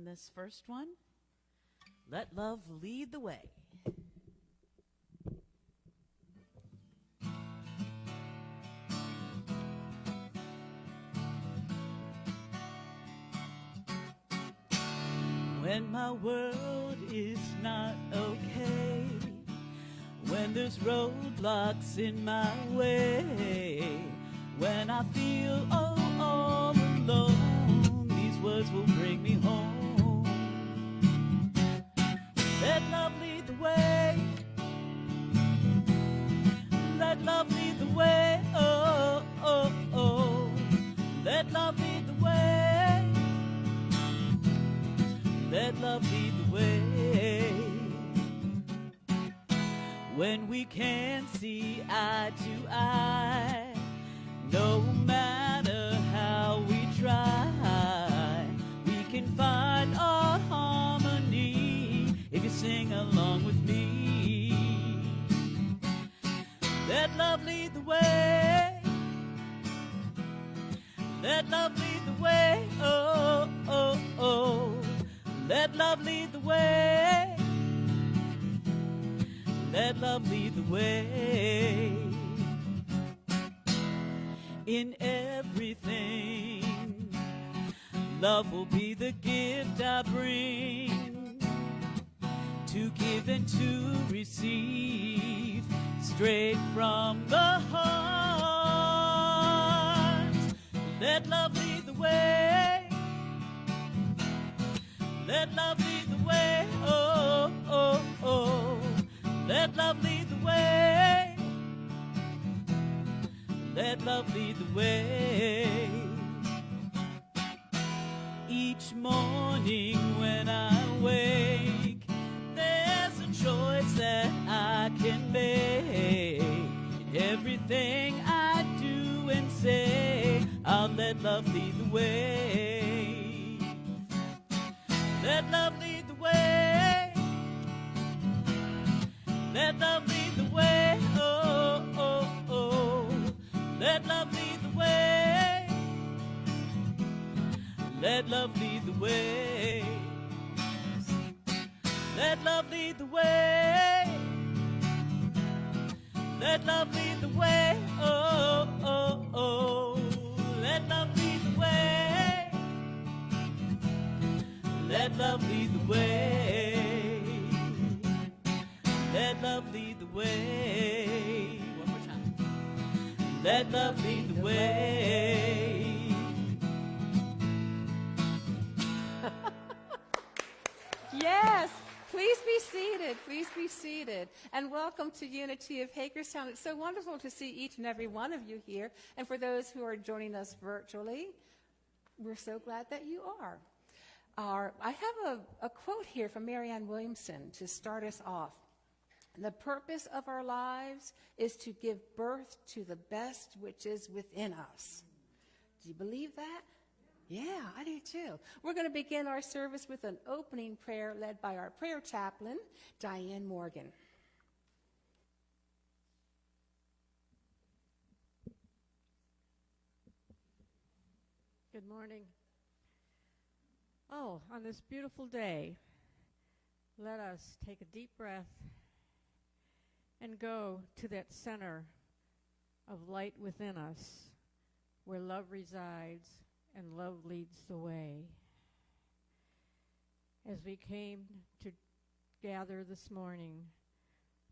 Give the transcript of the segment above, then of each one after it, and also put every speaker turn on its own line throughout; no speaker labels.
this first one, Let Love Lead the Way. When my world is not okay, when there's roadblocks in my way, when I feel all alone, these words will bring me home. Let love lead the way. Let love lead the way. Oh, oh, oh. Let love lead the way. Let love lead the way. When we can't see eye to eye, no matter how we try, we can find our harmony if you sing along with me. Let love lead the way. Let love lead the way. Oh, oh, oh. Let love lead the way. Let love lead the way. In everything, love will be the gift I bring, to give and to receive, straight from the heart. Let love lead the way. Let love lead the way. Oh, oh, oh. Let love lead the way. Let love lead the way. Each morning when I wake, there's a choice that I can make. In everything I do and say, I'll let love lead the way. Let love lead the way. Let love lead the way. Oh, oh, oh. Let love lead the way. Let love lead the way. Let love lead the way. Let love lead the way. Oh, oh, oh. Let love lead the way. Let love lead the way. Let love lead the way. One more time. Let love lead the way.
Yes, please be seated. Please be seated. And welcome to Unity of Hagerstown. It's so wonderful to see each and every one of you here. And for those who are joining us virtually, we're so glad that you are. I have a quote here from Marianne Williamson to start us off. The purpose of our lives is to give birth to the best which is within us. Do you believe that? Yeah, I do too. We're going to begin our service with an opening prayer led by our prayer chaplain, Diane Morgan.
Good morning. Oh, on this beautiful day, let us take a deep breath and go to that center of light within us where love resides and love leads the way. As we came to gather this morning,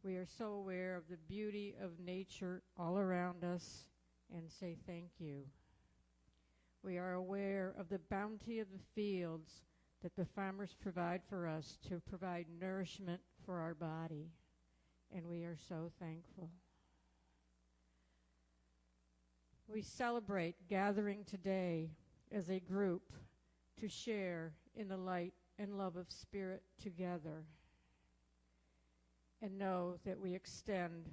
we are so aware of the beauty of nature all around us and say thank you. We are aware of the bounty of the fields that the farmers provide for us to provide nourishment for our body, and we are so thankful. We celebrate gathering today as a group to share in the light and love of Spirit together, and know that we extend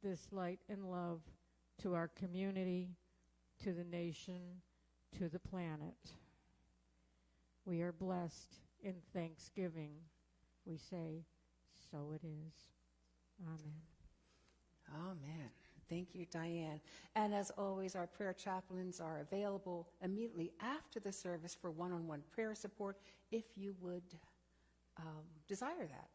this light and love to our community, to the nation, to the planet. We are blessed in thanksgiving. We say, so it is. Amen.
Amen. Thank you, Diane. And as always, our prayer chaplains are available immediately after the service for one-on-one prayer support if you would desire that.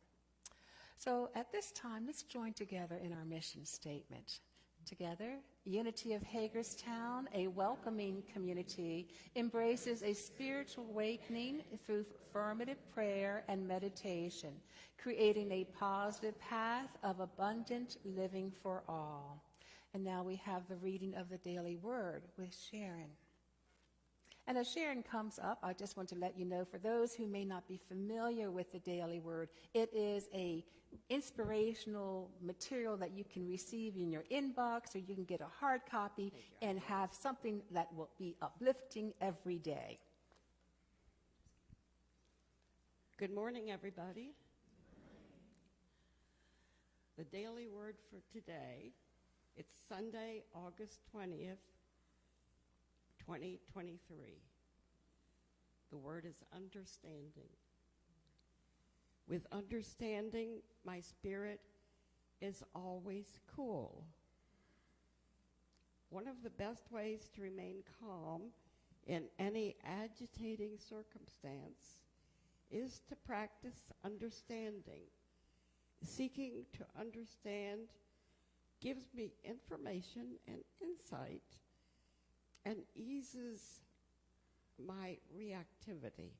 So at this time, let's join together in our mission statement. Together, Unity of Hagerstown, a welcoming community, embraces a spiritual awakening through affirmative prayer and meditation, creating a positive path of abundant living for all. And now we have the reading of the daily word with Sharon. And as Sharon comes up, I just want to let you know, for those who may not be familiar with the daily word, it is a inspirational material that you can receive in your inbox, or you can get a hard copy and have something that will be uplifting every day.
Good morning, everybody. The daily word for today, it's Sunday, August 20th, 2023. The word is understanding. With understanding, my spirit is always cool. One of the best ways to remain calm in any agitating circumstance is to practice understanding. Seeking to understand gives me information and insight and eases my reactivity.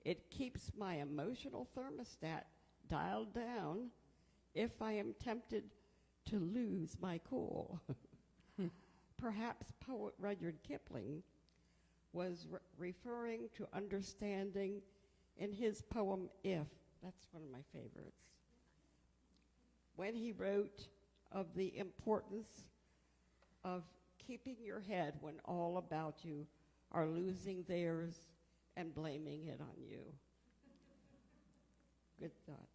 It keeps my emotional thermostat dialed down if I am tempted to lose my cool. Perhaps poet Rudyard Kipling was referring to understanding in his poem If. That's one of my favorites. When he wrote of the importance of keeping your head when all about you are losing theirs and blaming it on you. Good thought.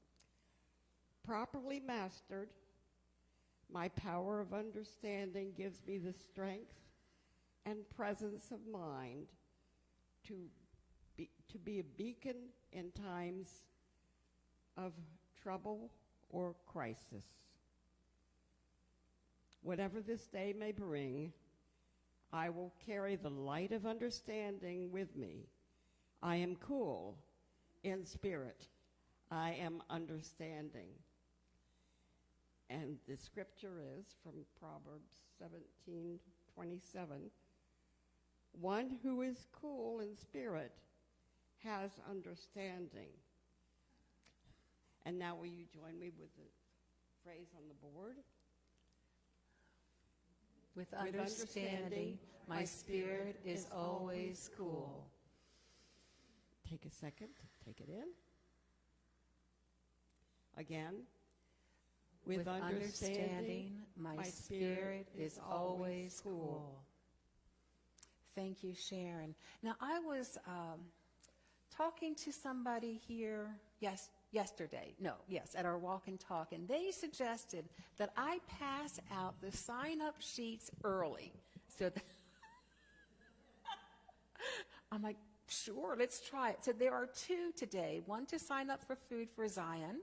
Properly mastered, my power of understanding gives me the strength and presence of mind to be a beacon in times of trouble or crisis. Whatever this day may bring, I will carry the light of understanding with me. I am cool in spirit. I am understanding. And the scripture is from Proverbs 17:27. One who is cool in spirit has understanding. And now will you join me with the phrase on the board?
With understanding, my spirit is always cool.
Take a second, take it in. Again.
With understanding, my spirit is always cool. Thank you, Sharon. Now, I was talking to somebody here at our walk and talk, and they suggested that I pass out the sign-up sheets early. So I'm like, sure, let's try it. So there are two today, one to sign up for Food for Zion,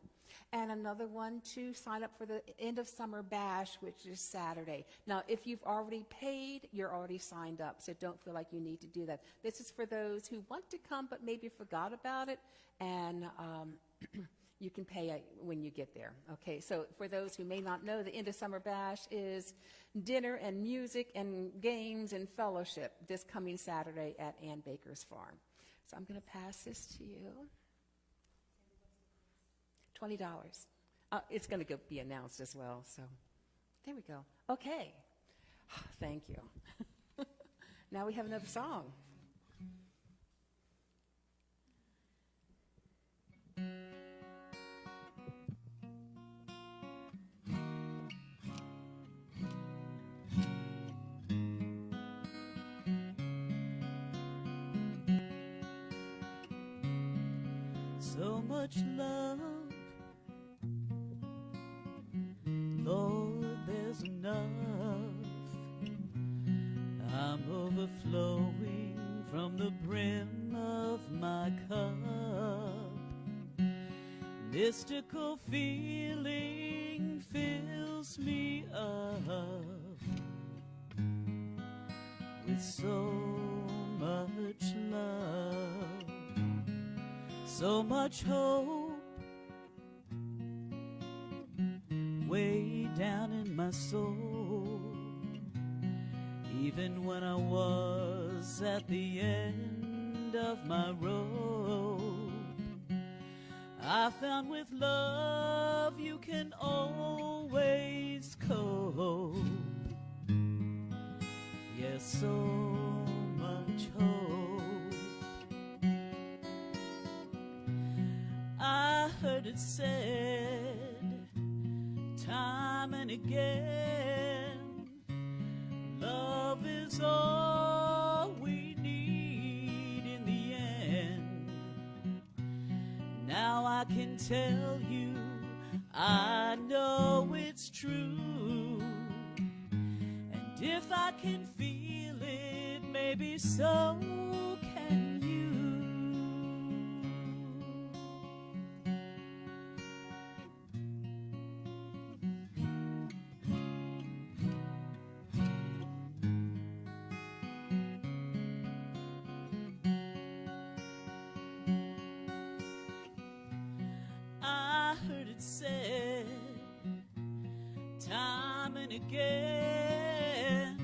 and another one to sign up for the end of summer bash, which is Saturday. Now, if you've already paid, you're already signed up, so don't feel like you need to do that. This is for those who want to come but maybe forgot about it, and you can pay when you get there. Okay, so for those who may not know, the end of summer bash is dinner and music and games and fellowship this coming Saturday at Ann Baker's farm. So I'm going to pass this to you. $20. It's going to be announced as well. So there we go. Okay. Thank you. Now we have another song.
So much love, Lord, there's enough. I'm overflowing from the brim of my cup. Mystical feeling fills fills me up with so much love, so much hope, way down in my soul. Even when I was at the end of my rope, I found with love you can always cope. Yes, so much hope. I heard it said time and again, love is all we need in the end. Now I can tell you, I know it's true. And if I can feel it, maybe so can you. I heard it said time and again,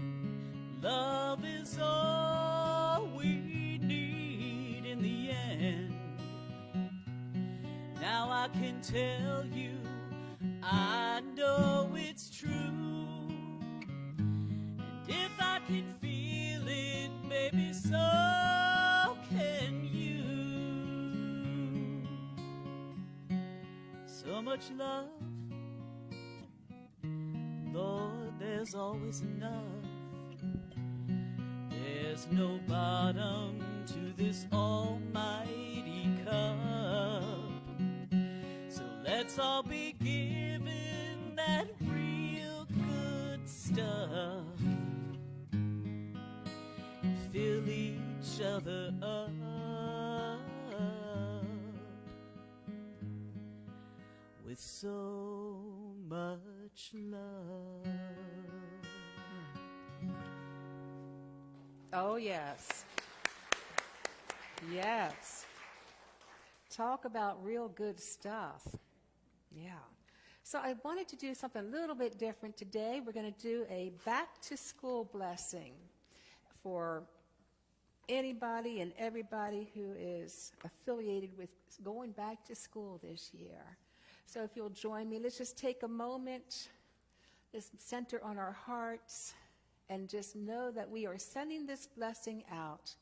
love is all we need in the end. Now I can tell you, I know it's true. And if I can feel it, maybe so can you. So much love, Lord, there's always enough. There's no bottom to this almighty cup. So let's all be given that real good stuff and fill each other up with so much love.
Oh, yes. Yes. Talk about real good stuff. Yeah. So I wanted to do something a little bit different today. We're going to do a back-to-school blessing for anybody and everybody who is affiliated with going back to school this year. So if you'll join me, let's just take a moment, just center on our hearts, and just know that we are sending this blessing out.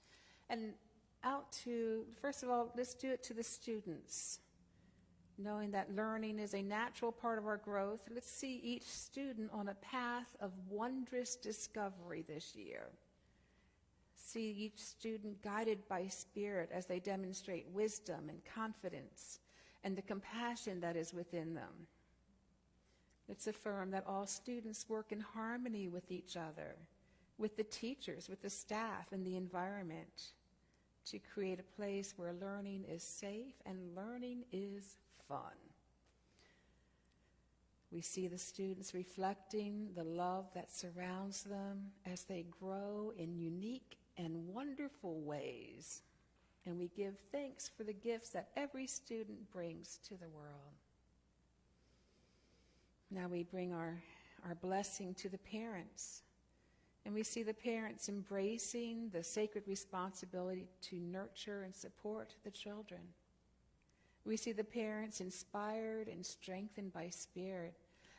And out to, first of all, let's do it to the students. Knowing that learning is a natural part of our growth, let's see each student on a path of wondrous discovery this year. See each student guided by Spirit as they demonstrate wisdom and confidence and the compassion that is within them. Let's affirm that all students work in harmony with each other, with the teachers, with the staff, and the environment to create a place where learning is safe and learning is fun. We see the students reflecting the love that surrounds them as they grow in unique and wonderful ways. And we give thanks for the gifts that every student brings to the world. Now we bring our blessing to the parents. And we see the parents embracing the sacred responsibility to nurture and support the children. We see the parents inspired and strengthened by Spirit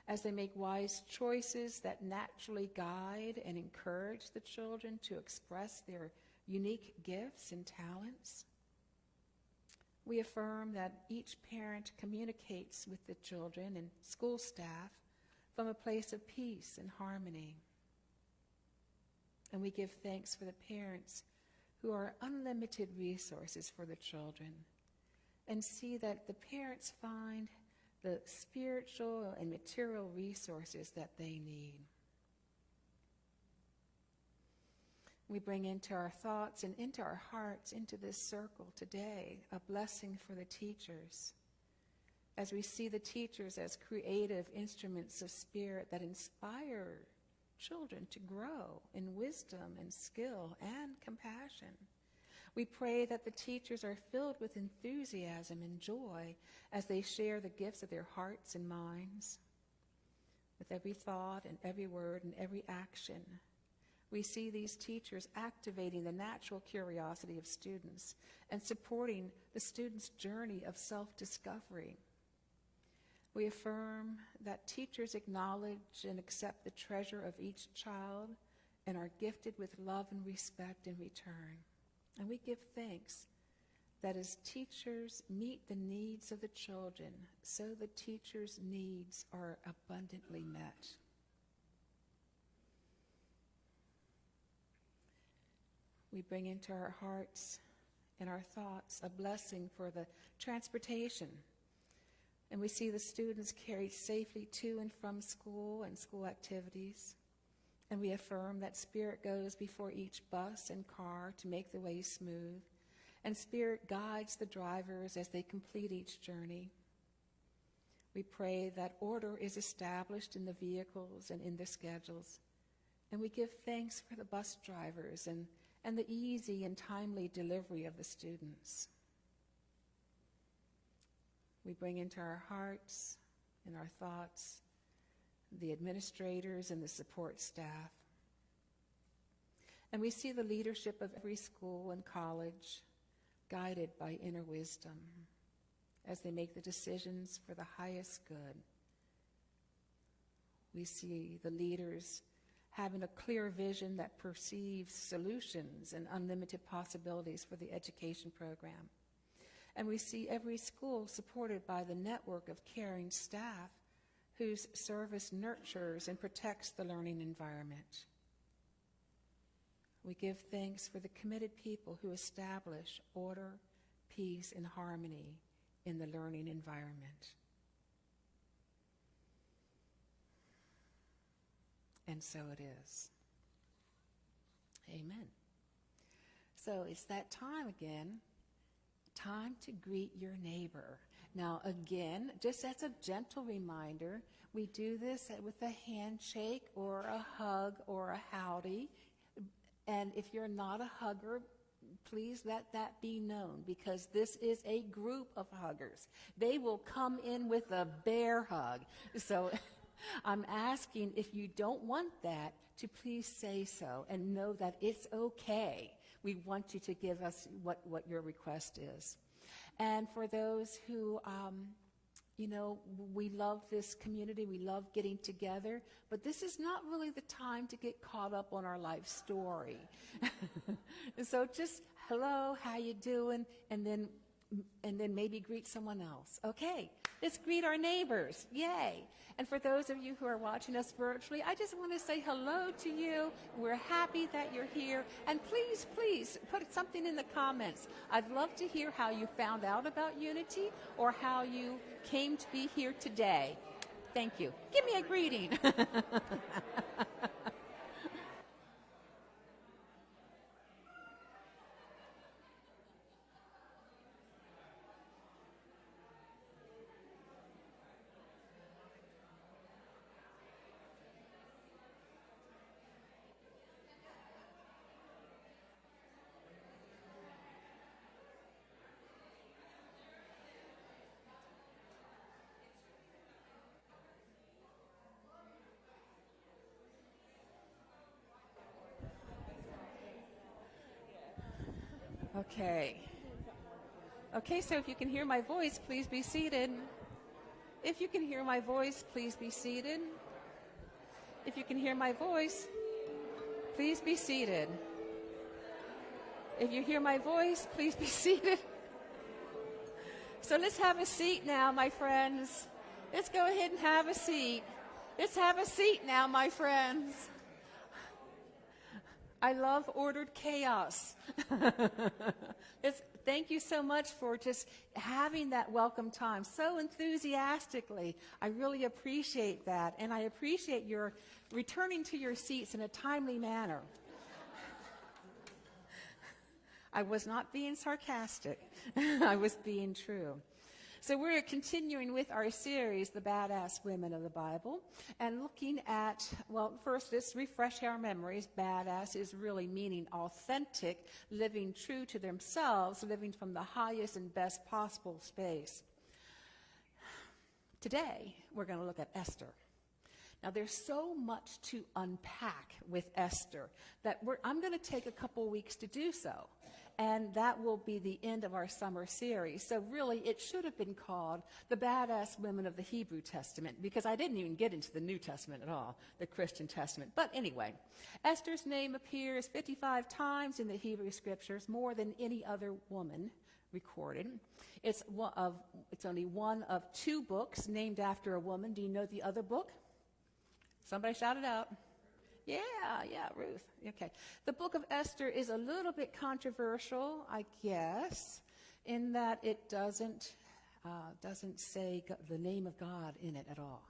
as they make wise choices that naturally guide and encourage the children to express their unique gifts and talents. We affirm that each parent communicates with the children and school staff from a place of peace and harmony. And we give thanks for the parents who are unlimited resources for the children, and see that the parents find the spiritual and material resources that they need. We bring into our thoughts and into our hearts, into this circle today, a blessing for the teachers. as we see the teachers as creative instruments of spirit that inspire children to grow in wisdom and skill and compassion. We pray that the teachers are filled with enthusiasm and joy as they share the gifts of their hearts and minds. With every thought and every word and every action, we see these teachers activating the natural curiosity of students and supporting the students' journey of self-discovery. We affirm that teachers acknowledge and accept the treasure of each child and are gifted with love and respect in return. And we give thanks that as teachers meet the needs of the children, so the teachers' needs are abundantly met. We bring into our hearts and our thoughts a blessing for the transportation. And we see the students carried safely to and from school and school activities. And we affirm that Spirit goes before each bus and car to make the way smooth. And Spirit guides the drivers as they complete each journey. We pray that order is established in the vehicles and in the schedules. And we give thanks for the bus drivers and the easy and timely delivery of the students. We bring into our hearts and our thoughts the administrators and the support staff. And we see the leadership of every school and college guided by inner wisdom as they make the decisions for the highest good. We see the leaders having a clear vision that perceives solutions and unlimited possibilities for the education program. And we see every school supported by the network of caring staff whose service nurtures and protects the learning environment. We give thanks for the committed people who establish order, peace, and harmony in the learning environment. And so it is. Amen. So it's that time again. Time to greet your neighbor. Now, again, just as a gentle reminder, we do this with a handshake or a hug or a howdy. And if you're not a hugger, please let that be known, because this is a group of huggers. They will come in with a bear hug. So I'm asking, if you don't want that, to please say so and know that it's okay. We want you to give us what your request is. And for those who, we love this community, we love getting together, but this is not really the time to get caught up on our life story. So just, hello, how you doing? And then maybe greet someone else. Okay, let's greet our neighbors. Yay. And for those of you who are watching us virtually, I just want to say hello to you. We're happy that you're here. And please, please, put something in the comments. I'd love to hear how you found out about Unity or how you came to be here today. Thank you. Give me a greeting. Okay, so if you can hear my voice, please be seated. If you can hear my voice, please be seated. If you can hear my voice, please be seated. If you hear my voice, please be seated. So let's have a seat now, my friends. Let's go ahead and have a seat. Let's have a seat now, my friends. I love ordered chaos. Thank you so much for just having that welcome time so enthusiastically. I really appreciate that, and I appreciate your returning to your seats in a timely manner. I was not being sarcastic. I was being true. So we're continuing with our series, The Badass Women of the Bible, and looking at, well, first, let's refresh our memories. Badass is really meaning authentic, living true to themselves, living from the highest and best possible space. Today, we're going to look at Esther. Now, there's so much to unpack with Esther that I'm going to take a couple weeks to do so. And that will be the end of our summer series. So really, it should have been called The Badass Women of the Hebrew Testament, because I didn't even get into the New Testament at all, the Christian Testament. But anyway, Esther's name appears 55 times in the Hebrew Scriptures, more than any other woman recorded. It's only one of two books named after a woman. Do you know the other book? Somebody shout it out. Yeah, Ruth. Okay. The book of Esther is a little bit controversial, I guess, in that it doesn't say the name of God in it at all.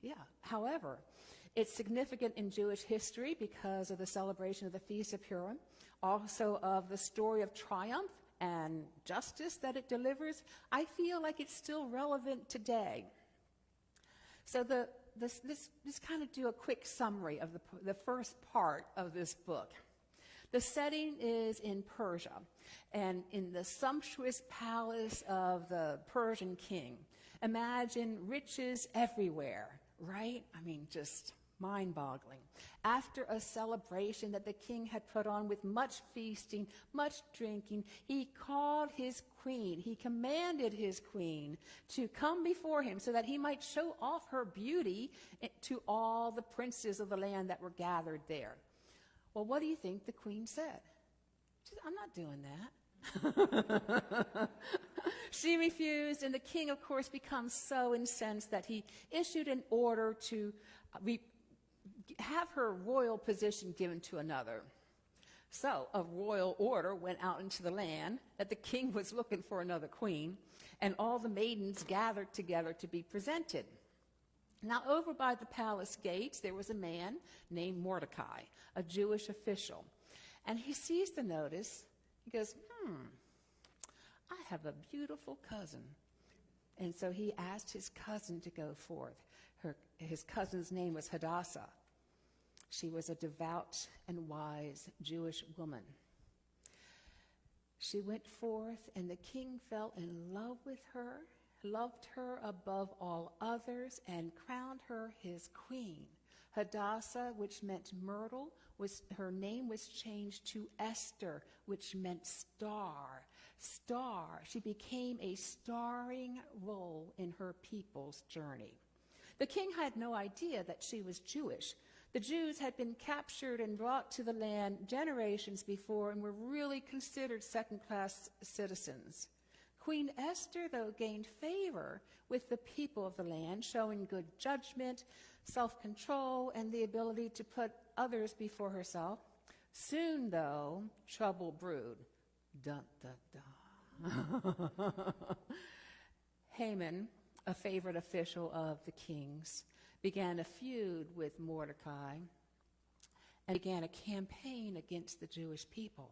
Yeah. However, it's significant in Jewish history because of the celebration of the Feast of Purim, also of the story of triumph and justice that it delivers. I feel like it's still relevant today. So Let's kind of do a quick summary of the first part of this book. The setting is in Persia, and in the sumptuous palace of the Persian king. Imagine riches everywhere, right? I mean, just mind-boggling. After a celebration that the king had put on with much feasting, much drinking, he called his queen, he commanded his queen to come before him so that he might show off her beauty to all the princes of the land that were gathered there. Well, what do you think the queen said? She said, I'm not doing that. She refused, and the king, of course, becomes so incensed that he issued an order to have her royal position given to another. So a royal order went out into the land that the king was looking for another queen, and all the maidens gathered together to be presented. Now, over by the palace gates, there was a man named Mordecai, a Jewish official. And he sees the notice. He goes, I have a beautiful cousin. And so he asked his cousin to go forth. His cousin's name was Hadassah. She was a devout and wise Jewish woman. She went forth, and the king fell in love with her, loved her above all others, and crowned her his queen. Hadassah, which meant myrtle, her name was changed to Esther, which meant star. Star. She became a starring role in her people's journey. The king had no idea that she was Jewish. The Jews had been captured and brought to the land generations before and were really considered second-class citizens. Queen Esther, though, gained favor with the people of the land, showing good judgment, self-control, and the ability to put others before herself. Soon, though, trouble brewed. Dun, dun, dun. Haman, a favorite official of the king's, began a feud with Mordecai and began a campaign against the Jewish people.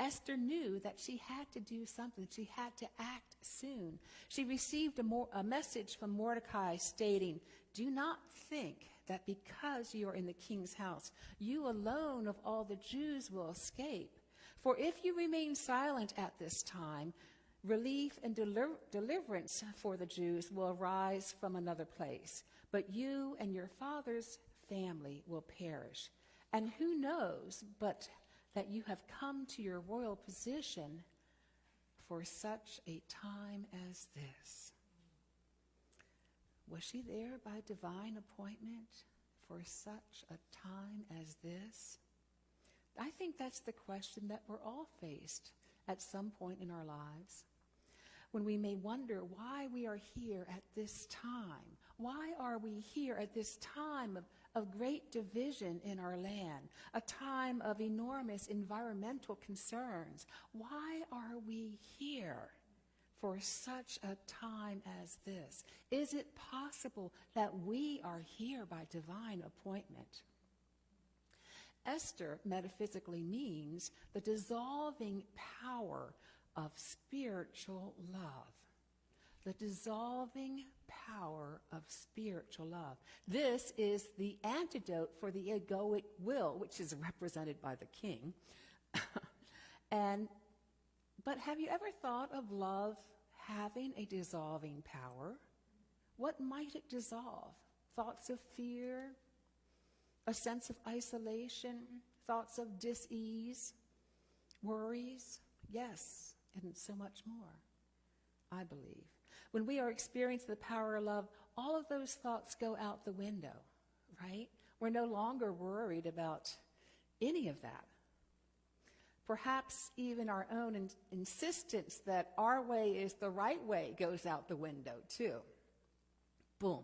Esther knew that she had to do something. She had to act soon. She received a message from Mordecai stating, do not think that because you are in the king's house, you alone of all the Jews will escape. For if you remain silent at this time, relief and deliverance for the Jews will arise from another place. But you and your father's family will perish. And who knows but that you have come to your royal position for such a time as this. Was she there by divine appointment for such a time as this? I think that's the question that we're all faced at some point in our lives, when we may wonder why we are here at this time. Why are we here at this time of great division in our land, a time of enormous environmental concerns? Why are we here for such a time as this? Is it possible that we are here by divine appointment? Esther metaphysically means the dissolving power of spiritual love. the dissolving power of spiritual love. This is the antidote for the egoic will, which is represented by the king. But have you ever thought of love having a dissolving power? What might it dissolve? Thoughts of fear, a sense of isolation, thoughts of dis-ease, worries? Yes, and so much more, I believe. When we are experiencing the power of love, all of those thoughts go out the window, right? We're no longer worried about any of that. Perhaps even our own insistence that our way is the right way goes out the window too. Boom.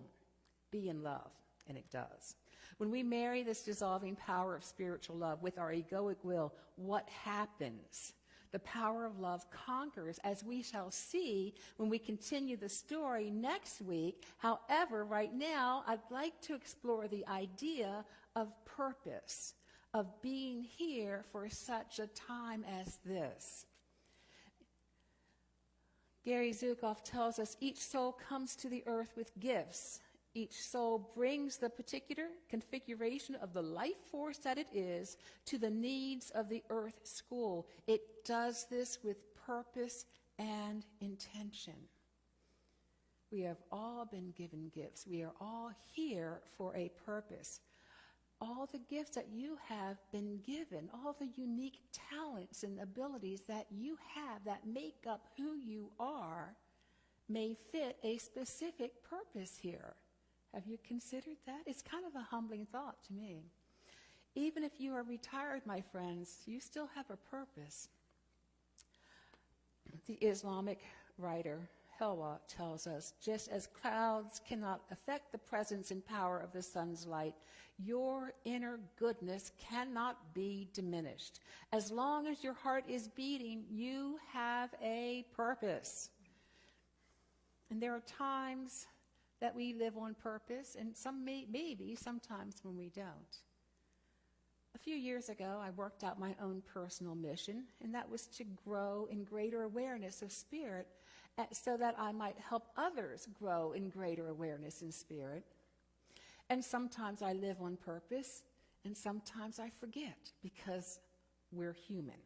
Be in love. And it does. When we marry this dissolving power of spiritual love with our egoic will, what happens? The power of love conquers, as we shall see when we continue the story next week. However, right now, I'd like to explore the idea of purpose, of being here for such a time as this. Gary Zukav tells us each soul comes to the earth with gifts. Each soul brings the particular configuration of the life force that it is to the needs of the earth school. It does this with purpose and intention. We have all been given gifts. We are all here for a purpose. All the gifts that you have been given, all the unique talents and abilities that you have that make up who you are, may fit a specific purpose here. Have you considered that? It's kind of a humbling thought to me. Even if you are retired, my friends, you still have a purpose. The Islamic writer Helwa tells us, just as clouds cannot affect the presence and power of the sun's light, your inner goodness cannot be diminished. As long as your heart is beating, you have a purpose. And there are times that we live on purpose, and maybe sometimes when we don't. A few years ago, I worked out my own personal mission, and that was to grow in greater awareness of spirit so that I might help others grow in greater awareness in spirit. And sometimes I live on purpose, and sometimes I forget because we're human.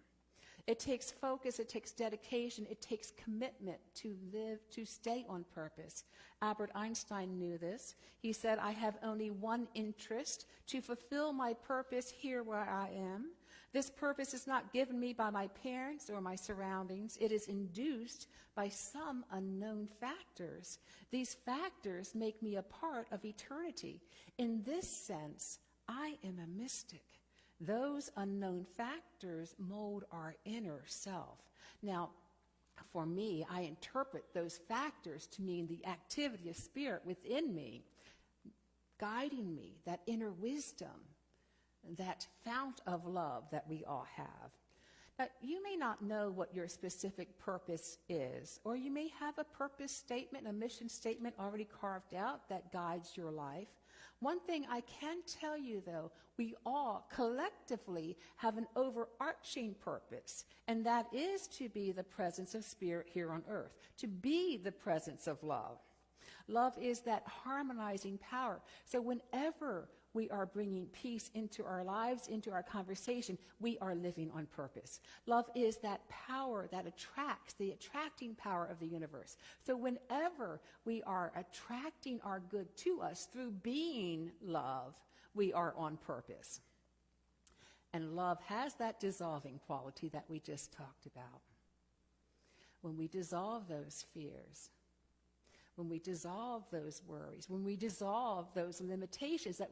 It takes focus, it takes dedication, it takes commitment to live, to stay on purpose. Albert Einstein knew this. He said, I have only one interest, to fulfill my purpose here where I am. This purpose is not given me by my parents or my surroundings. It is induced by some unknown factors. These factors make me a part of eternity. In this sense, I am a mystic. Those unknown factors mold our inner self. Now, for me, I interpret those factors to mean the activity of spirit within me, guiding me, that inner wisdom, that fount of love that we all have. Now, you may not know what your specific purpose is, or you may have a purpose statement, a mission statement already carved out that guides your life. One thing I can tell you, though, we all collectively have an overarching purpose, and that is to be the presence of spirit here on earth, to be the presence of love. Love is that harmonizing power. So whenever we are bringing peace into our lives, into our conversation, we are living on purpose. Love is that power that attracts, the attracting power of the universe. So whenever we are attracting our good to us through being love, we are on purpose. And love has that dissolving quality that we just talked about. When we dissolve those fears, when we dissolve those worries, when we dissolve those limitations that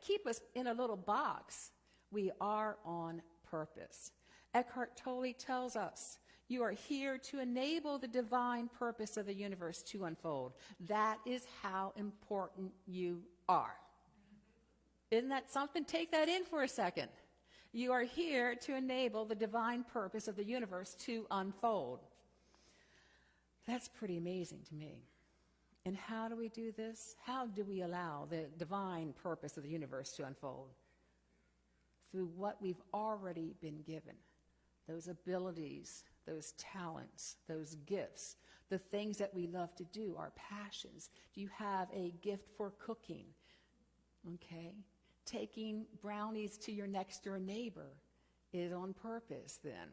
keep us in a little box, we are on purpose. Eckhart Tolle tells us, you are here to enable the divine purpose of the universe to unfold. That is how important you are. Isn't that something? Take that in for a second. You are here to enable the divine purpose of the universe to unfold. That's pretty amazing to me. And how do we do this? How do we allow the divine purpose of the universe to unfold? Through what we've already been given. Those abilities, those talents, those gifts, the things that we love to do, our passions? Do you have a gift for cooking? Okay. Taking brownies to your next door neighbor is on purpose then.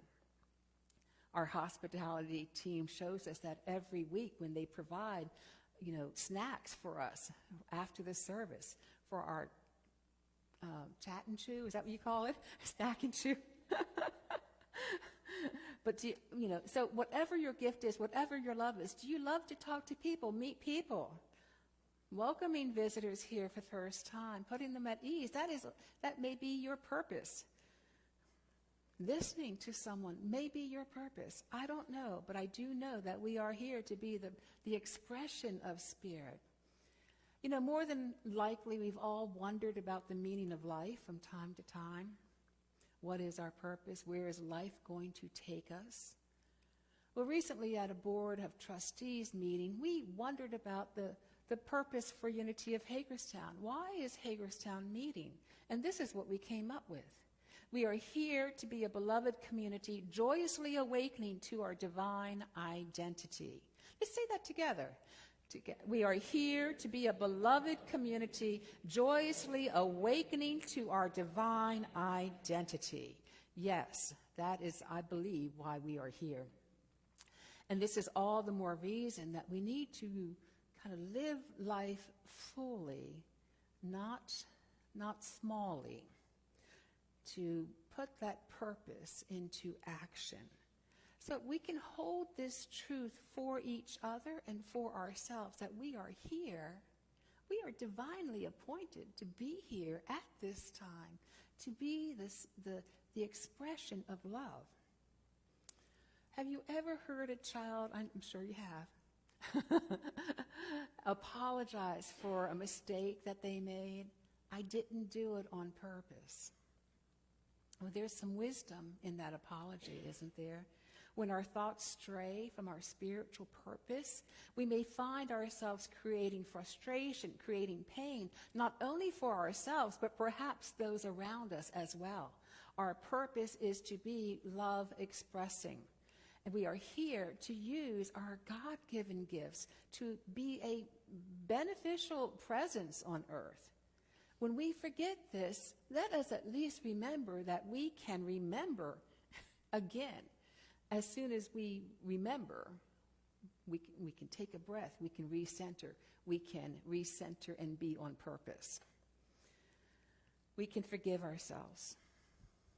Our hospitality team shows us that every week when they provide, snacks for us after the service for our chat and chew, is that what you call it? Snack and chew. But so whatever your gift is, whatever your love is, do you love to talk to people, meet people? Welcoming visitors here for the first time, putting them at ease, that may be your purpose. Listening to someone may be your purpose. I don't know, but I do know that we are here to be the expression of Spirit. More than likely, we've all wondered about the meaning of life from time to time. What is our purpose? Where is life going to take us? Well, recently at a Board of Trustees meeting, we wondered about the purpose for Unity of Hagerstown. Why is Hagerstown meeting? And this is what we came up with. We are here to be a beloved community, joyously awakening to our divine identity. Let's say that together. We are here to be a beloved community, joyously awakening to our divine identity. Yes, that is, I believe, why we are here. And this is all the more reason that we need to kind of live life fully, not smally, to put that purpose into action. So we can hold this truth for each other and for ourselves, that we are here. We are divinely appointed to be here at this time, to be the expression of love. Have you ever heard a child, I'm sure you have, apologize for a mistake that they made? I didn't do it on purpose. Well, there's some wisdom in that apology, isn't there? When our thoughts stray from our spiritual purpose, we may find ourselves creating frustration, creating pain, not only for ourselves, but perhaps those around us as well. Our purpose is to be love expressing. And we are here to use our God-given gifts to be a beneficial presence on earth. When we forget this, let us at least remember that we can remember again. As soon as we remember, we can take a breath, we can recenter and be on purpose. We can forgive ourselves.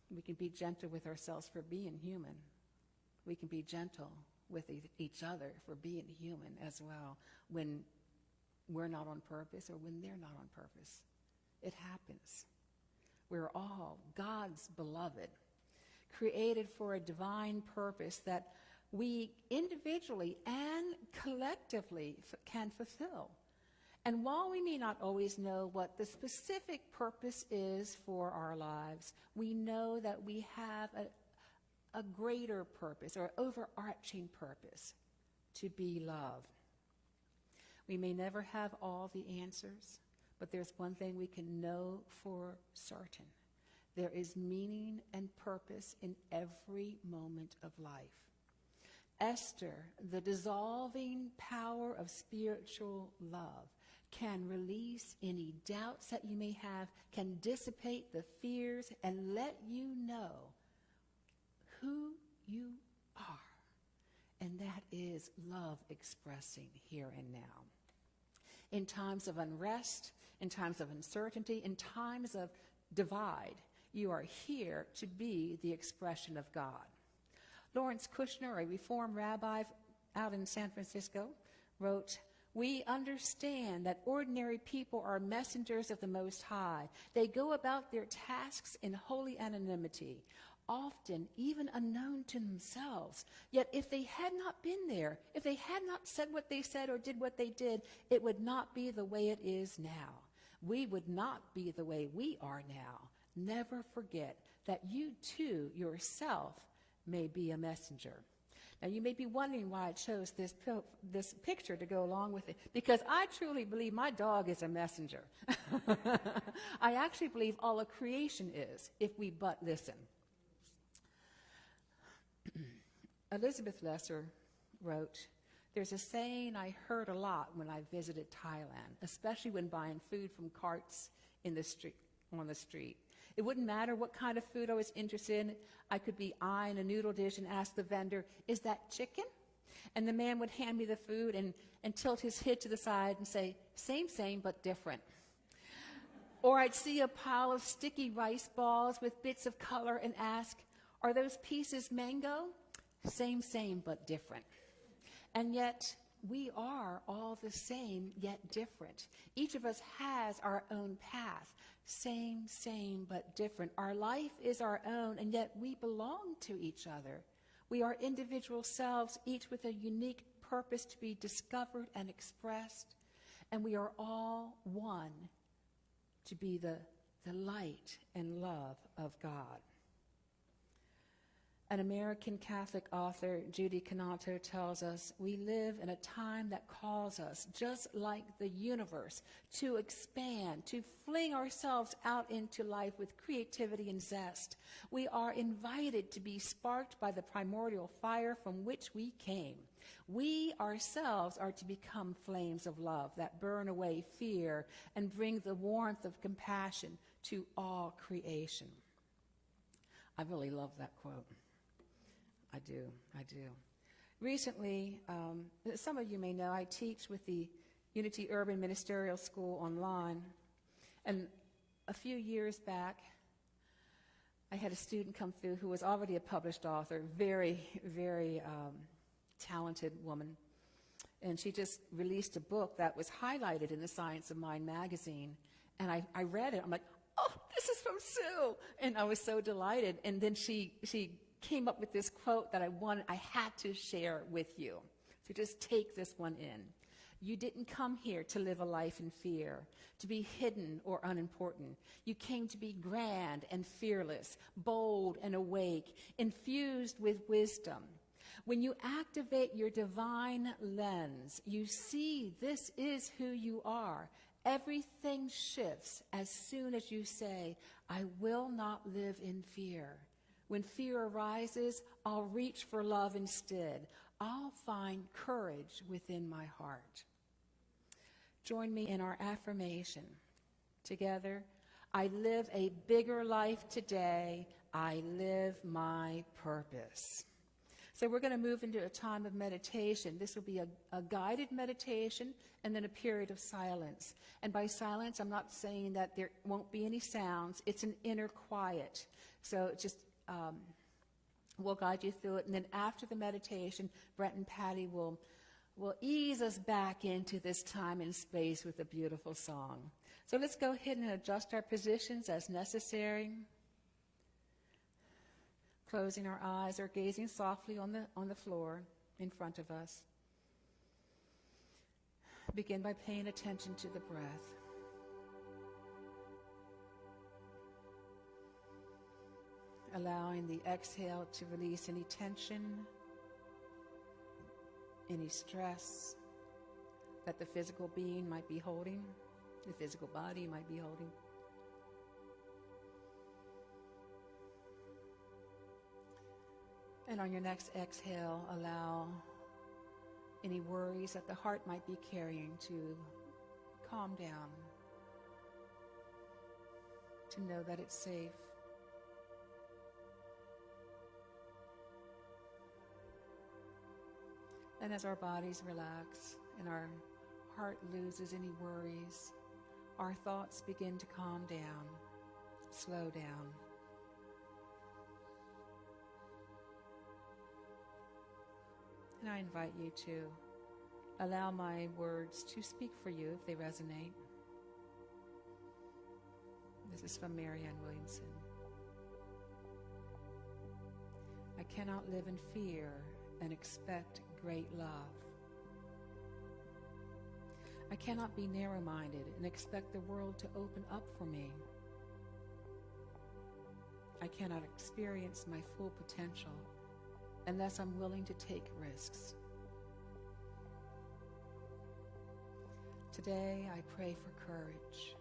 We can be gentle with ourselves for being human. We can be gentle with each other for being human as well when we're not on purpose or when they're not on purpose. It happens. We're all God's beloved, created for a divine purpose that we individually and collectively can fulfill. And while we may not always know what the specific purpose is for our lives, we know that we have a greater purpose or overarching purpose, to be love. We may never have all the answers, but there's one thing we can know for certain. There is meaning and purpose in every moment of life. Esther, the dissolving power of spiritual love, can release any doubts that you may have, can dissipate the fears, and let you know who you are. And that is love expressing here and now. In times of unrest, in times of uncertainty, in times of divide, you are here to be the expression of God. Lawrence Kushner, a Reformed rabbi out in San Francisco, wrote, "We understand that ordinary people are messengers of the Most High. They go about their tasks in holy anonymity, often even unknown to themselves. Yet if they had not been there, if they had not said what they said or did what they did, it would not be the way it is now. We would not be the way we are now. Never forget that you too yourself may be a messenger." Now you may be wondering why I chose this picture to go along with it, because I truly believe my dog is a messenger. I actually believe all of creation is, if we but listen. Elizabeth Lesser wrote, There's a saying I heard a lot when I visited Thailand, especially when buying food from carts in the street, on the street. It wouldn't matter what kind of food I was interested in. I could be eyeing a noodle dish and ask the vendor, "Is that chicken?" And the man would hand me the food and tilt his head to the side and say, "Same, but different." Or I'd see a pile of sticky rice balls with bits of color and ask, "Are those pieces mango?" Same, but different. And yet, we are all the same, yet different. Each of us has our own path. Same, but different. Our life is our own, and yet we belong to each other. We are individual selves, each with a unique purpose to be discovered and expressed. And we are all one to be the light and love of God. An American Catholic author, Judy Canato, tells us we live in a time that calls us, just like the universe, to expand, to fling ourselves out into life with creativity and zest. We are invited to be sparked by the primordial fire from which we came. We ourselves are to become flames of love that burn away fear and bring the warmth of compassion to all creation. I really love that quote. I do. Recently, some of you may know, I teach with the Unity Urban Ministerial School online. And a few years back, I had a student come through who was already a published author, very talented woman. And she just released a book that was highlighted in the Science of Mind magazine. And I read it. I'm like, "Oh, this is from Sue." And I was so delighted. And then she came up with this quote that I had to share with you. So just take this one in. "You didn't come here to live a life in fear, to be hidden or unimportant. You came to be grand and fearless, bold and awake, infused with wisdom. When you activate your divine lens, you see this is who you are. Everything shifts as soon as you say, 'I will not live in fear.' When fear arises, I'll reach for love instead. I'll find courage within my heart." Join me in our affirmation. Together, I live a bigger life today. I live my purpose. So we're going to move into a time of meditation. This will be a guided meditation and then a period of silence. And by silence, I'm not saying that there won't be any sounds. It's an inner quiet. So just we'll guide you through it. And then after the meditation, Brent and Patty will ease us back into this time and space with a beautiful song. So let's go ahead and adjust our positions as necessary. Closing our eyes or gazing softly on the floor in front of us. Begin by paying attention to the breath. Allowing the exhale to release any tension, any stress that the physical being might be holding, the physical body might be holding. And on your next exhale, allow any worries that the heart might be carrying to calm down, to know that it's safe. And as our bodies relax and our heart loses any worries, our thoughts begin to calm down, slow down. And I invite you to allow my words to speak for you if they resonate. This is from Marianne Williamson. I cannot live in fear and expect great love. I cannot be narrow-minded and expect the world to open up for me. I cannot experience my full potential unless I'm willing to take risks. Today, I pray for courage.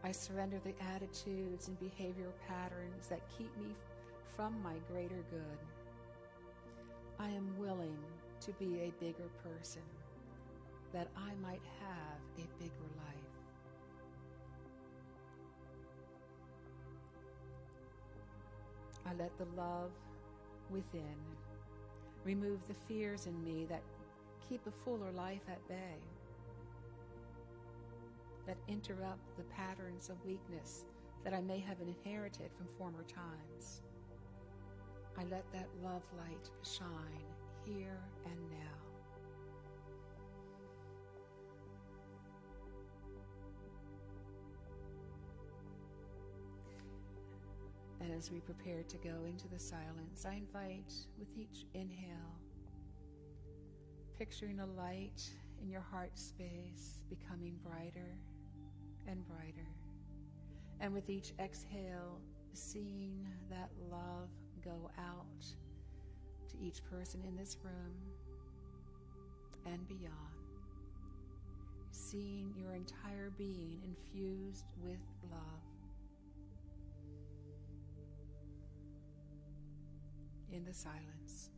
I surrender the attitudes and behavioral patterns that keep me from my greater good. I am willing to be a bigger person, that I might have a bigger life. I let the love within remove the fears in me that keep a fuller life at bay, that interrupt the patterns of weakness that I may have inherited from former times. I let that love light shine here and now. And as we prepare to go into the silence, I invite, with each inhale, picturing a light in your heart space becoming brighter and brighter. And with each exhale, seeing that love go out to each person in this room and beyond. Seeing your entire being infused with love. In the silence.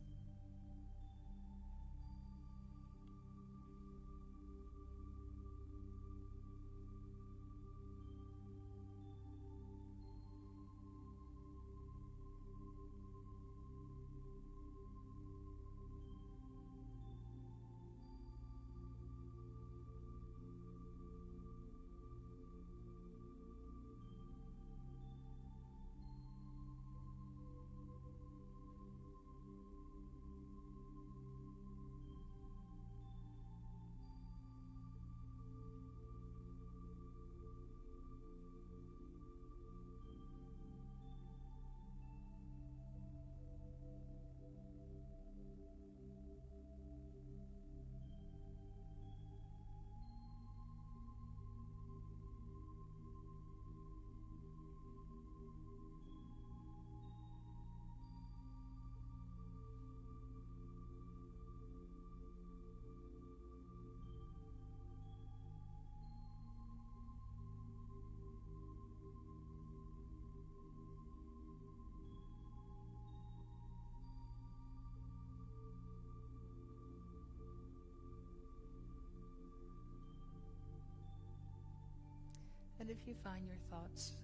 And if you find your thoughts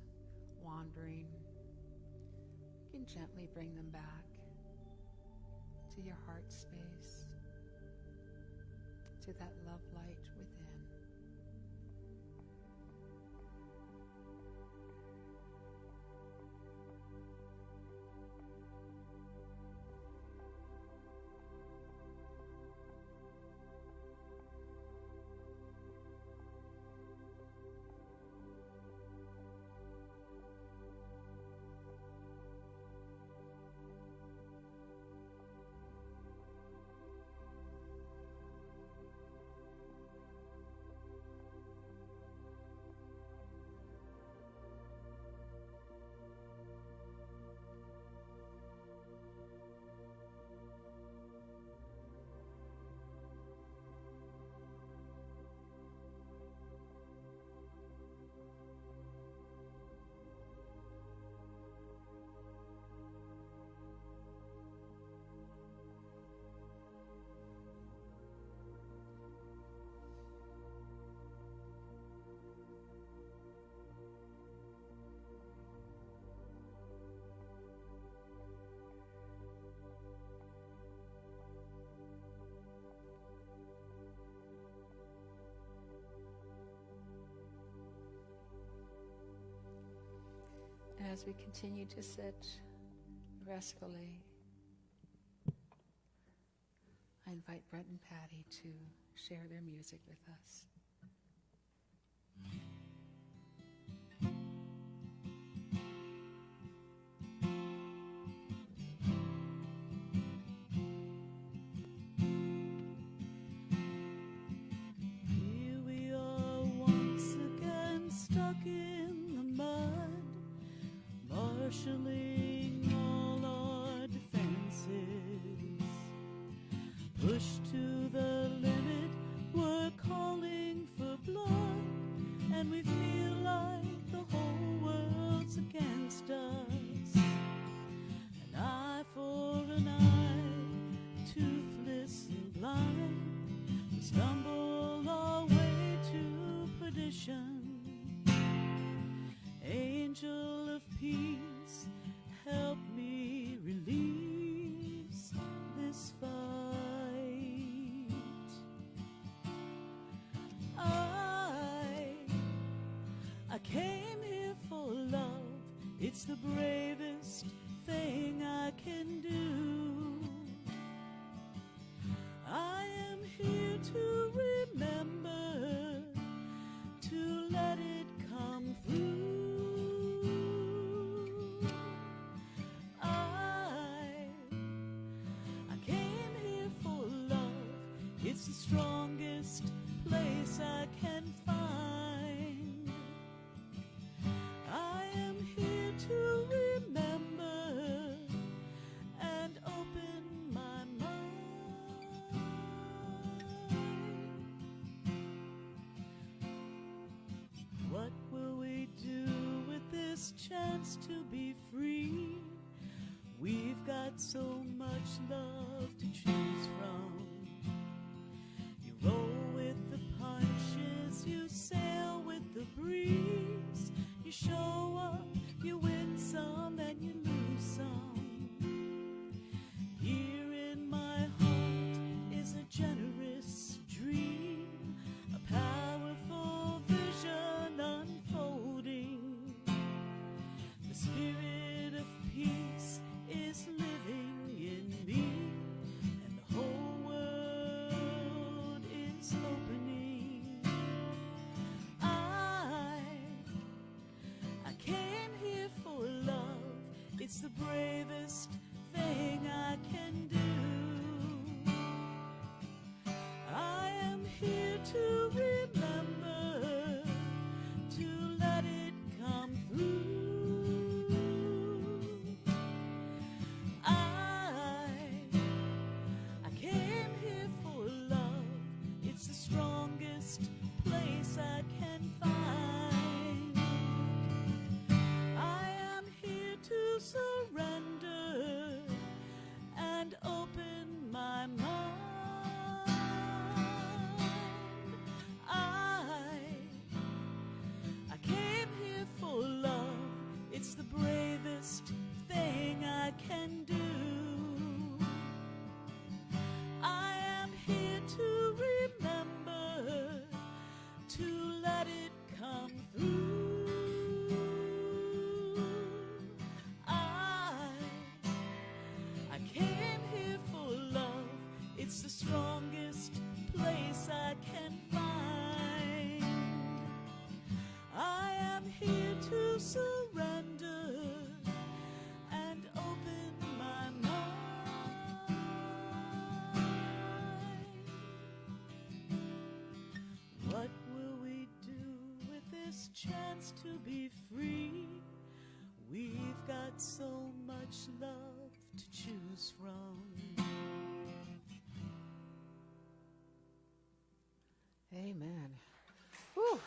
wandering, you can gently bring them back to your heart space, to that love light within. And as we continue to sit restfully, I invite Brent and Patty to share their music with us.
Here we are once again stuck in the mud, marshalling all our defenses. Pushed to the limit, we're calling for blood, and we feel like the whole world's against us. An eye for an eye, toothless and stumble our way to perdition. Angel of peace, help me release this fight. I came here for love. It's the bravest thing I can do. I am here to remember, to let it come through. I came here for love. It's the strongest place I can find. I am here to remember and open my mind. What will we do with this chance to be free? We've got so much love to choose from. You roll with the punches, you sail with the breeze. You show up, you win some and you lose some. Here in my heart is a generous dream, a powerful vision unfolding. The spirit of peace is living in me, and the whole world is opening. I came here for love. It's the bravest thing I can do. I am here to remember, to let it come through. I came here for love. It's the strongest place I can find. I am here to surrender and open my mind. I came here for love. It's the bravest thing I can do. I am here to remember, to let it come through. I came here for love. It's the strongest place I can find. I am here to surrender and open my mind. What will we do with this chance to be free? We've got so much love to choose from.
Amen. Whew.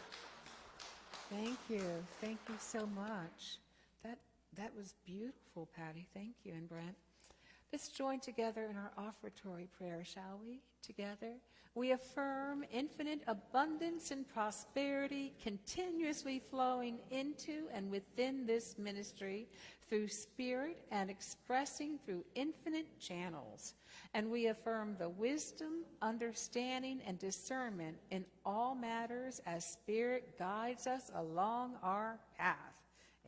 Thank you. Thank you so much. That was beautiful, Patty. Thank you, and Brent. Let's join together in our offertory prayer, shall we? Together. We affirm infinite abundance and prosperity continuously flowing into and within this ministry through spirit and expressing through infinite channels. And we affirm the wisdom, understanding, and discernment in all matters as Spirit guides us along our path.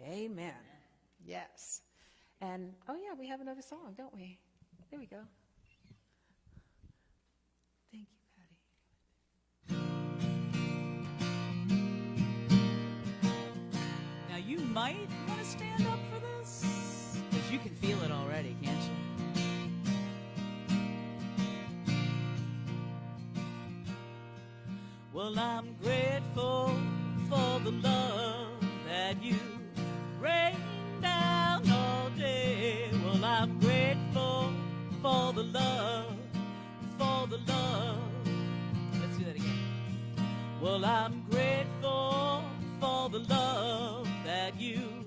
Amen. Yes. And, oh yeah, we have another song, don't we? There we go. Thank you, Patty.
Now you might want to stand up for this, because you can feel it already, can't you? Well, I'm grateful for the love that you rain down all day. Well, I'm grateful for the love, for the love. Let's do that again. Well, I'm grateful for the love that you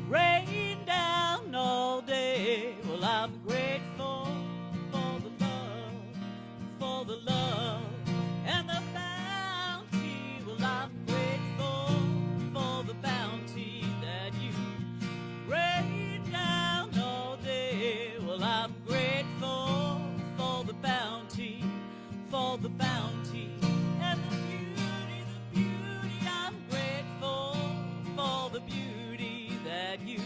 rain down all day. Well, I'm grateful for the love, and for the bounty and the beauty. I'm grateful for the beauty that you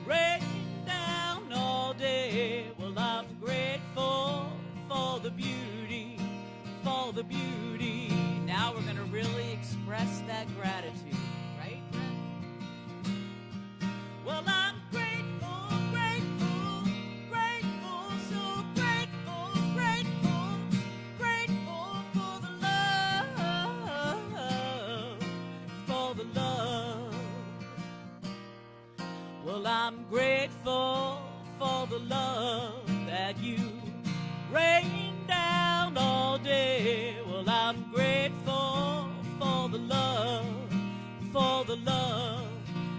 rain down all day. Well, I'm grateful for the beauty, for the beauty. Now we're going to really express that gratitude, right? Well, I'm grateful, grateful, grateful, so grateful, grateful, grateful for the love. Well, I'm grateful for the love that you rain down all day. Well, I'm grateful for the love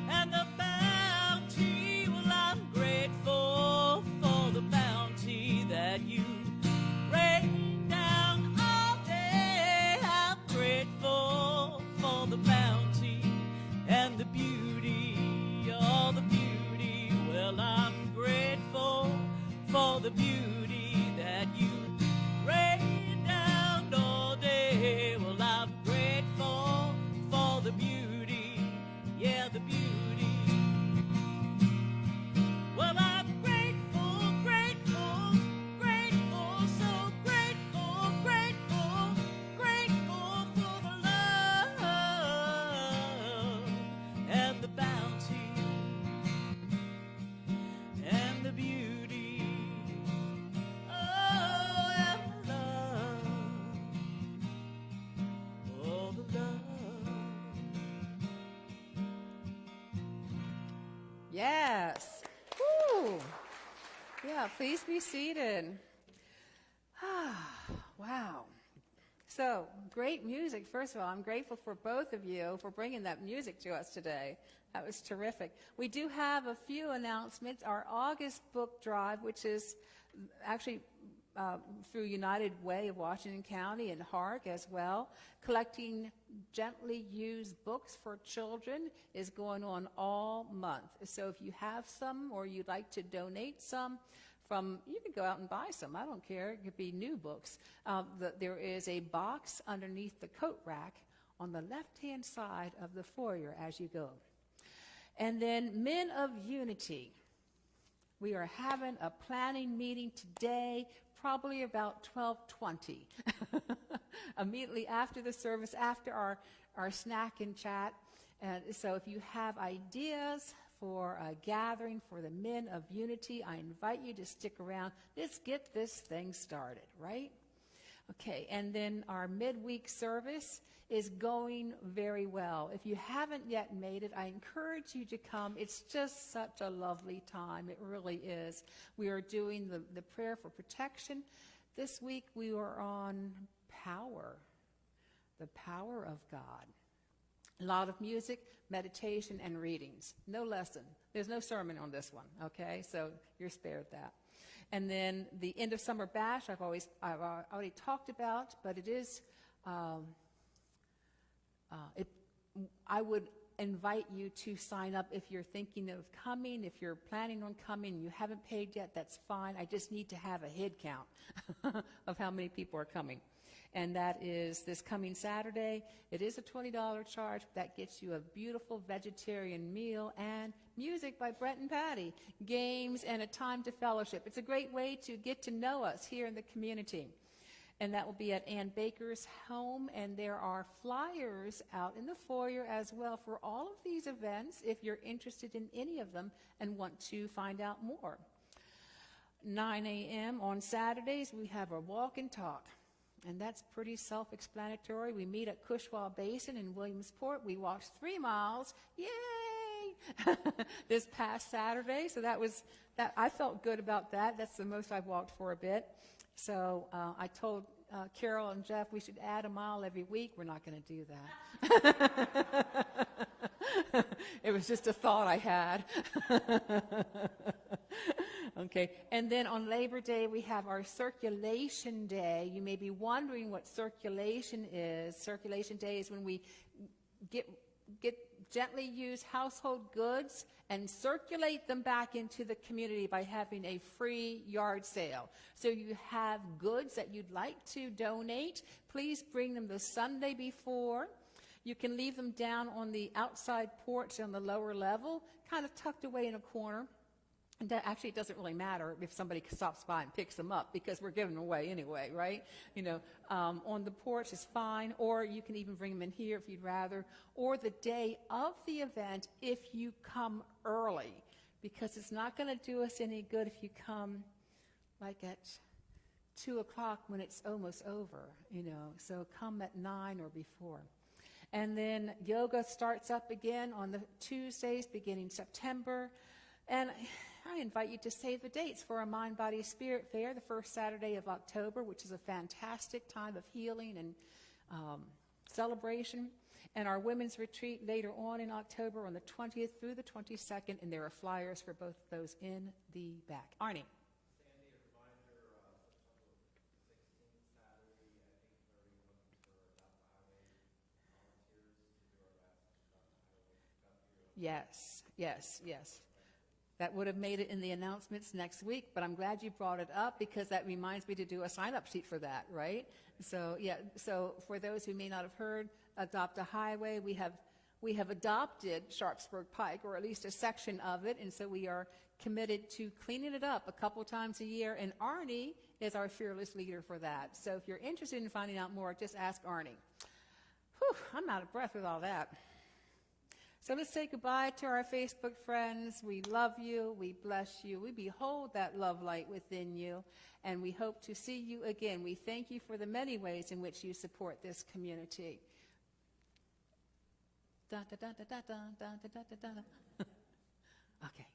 and the bounty. Well, I'm grateful for the bounty that you rain down all day. I'm grateful for the bounty and the beauty, all the beauty. Well, I'm grateful for the beauty that you rain down all day. Well, I'm grateful for the beauty, yeah, the beauty. Well, I'm grateful, grateful, grateful, so grateful, grateful, grateful for the love and the bounty and the beauty. Oh, and the love, oh, the love.
Yes. Woo. Yeah, please be seated. Wow. So, great music. First of all, I'm grateful for both of you for bringing that music to us today. That was terrific. We do have a few announcements. Our August book drive, which is actually through United Way of Washington County and HARC as well, collecting gently used books for children, is going on all month. So if you have some or you'd like to donate some, you can go out and buy some. I don't care. It could be new books. There is a box underneath the coat rack on the left-hand side of the foyer as you go. And then Men of Unity. We are having a planning meeting today, probably about 12:20, immediately after the service, after our snack and chat. And so if you have ideas for a gathering for the Men of Unity, I invite you to stick around. Let's get this thing started, right? Okay, and then our midweek service is going very well. If you haven't yet made it, I encourage you to come. It's just such a lovely time. It really is. We are doing the prayer for protection. This week we were on power, the power of God. A lot of music, meditation, and readings. No lesson. There's no sermon on this one, okay? So you're spared that. And then the end of summer bash, I've already talked about, but it is, I would invite you to sign up if you're thinking of coming. If you're planning on coming and you haven't paid yet, that's fine. I just need to have a head count of how many people are coming. And that is this coming Saturday. It is a $20 charge. That gets you a beautiful vegetarian meal and music by Brent and Patty, games, and a time to fellowship. It's a great way to get to know us here in the community. And that will be at Ann Baker's home. And there are flyers out in the foyer as well for all of these events if you're interested in any of them and want to find out more. 9 a.m. on Saturdays, we have a walk and talk. And that's pretty self-explanatory. We meet at Cushwa Basin in Williamsport. We walked 3 miles. Yay! This past Saturday. So that I felt good about that. That's the most I've walked for a bit. So I told Carol and Jeff we should add a mile every week. We're not going to do that. It was just a thought I had. Okay, and then on Labor Day, we have our Circulation Day. You may be wondering what circulation is. Circulation Day is when we get gently use household goods and circulate them back into the community by having a free yard sale. So you have goods that you'd like to donate, please bring them the Sunday before. You can leave them down on the outside porch on the lower level, kind of tucked away in a corner. And that actually, it doesn't really matter if somebody stops by and picks them up because we're giving them away anyway, right? You know, on the porch is fine, or you can even bring them in here if you'd rather, or the day of the event if you come early, because it's not going to do us any good if you come like at 2 o'clock when it's almost over, you know. So come at 9 or before. And then yoga starts up again on the Tuesdays beginning September. And I invite you to save the dates for our Mind, Body, Spirit Fair, the first Saturday of October, which is a fantastic time of healing and celebration. And our women's retreat later on in October on the 20th through the 22nd. And there are flyers for both of those in the back. Arnie. Yes, yes, yes. That would have made it in the announcements next week, but I'm glad you brought it up because that reminds me to do a sign-up sheet for that, right? So, yeah, so for those who may not have heard, Adopt a Highway, we have adopted Sharpsburg Pike, or at least a section of it, and so we are committed to cleaning it up a couple times a year, and Arnie is our fearless leader for that. So if you're interested in finding out more, just ask Arnie. Whew, I'm out of breath with all that. So let's say goodbye to our Facebook friends. We love you. We bless you. We behold that love light within you. And we hope to see you again. We thank you for the many ways in which you support this community. Da, da, da, da, da, da, da, da, da, da. Okay.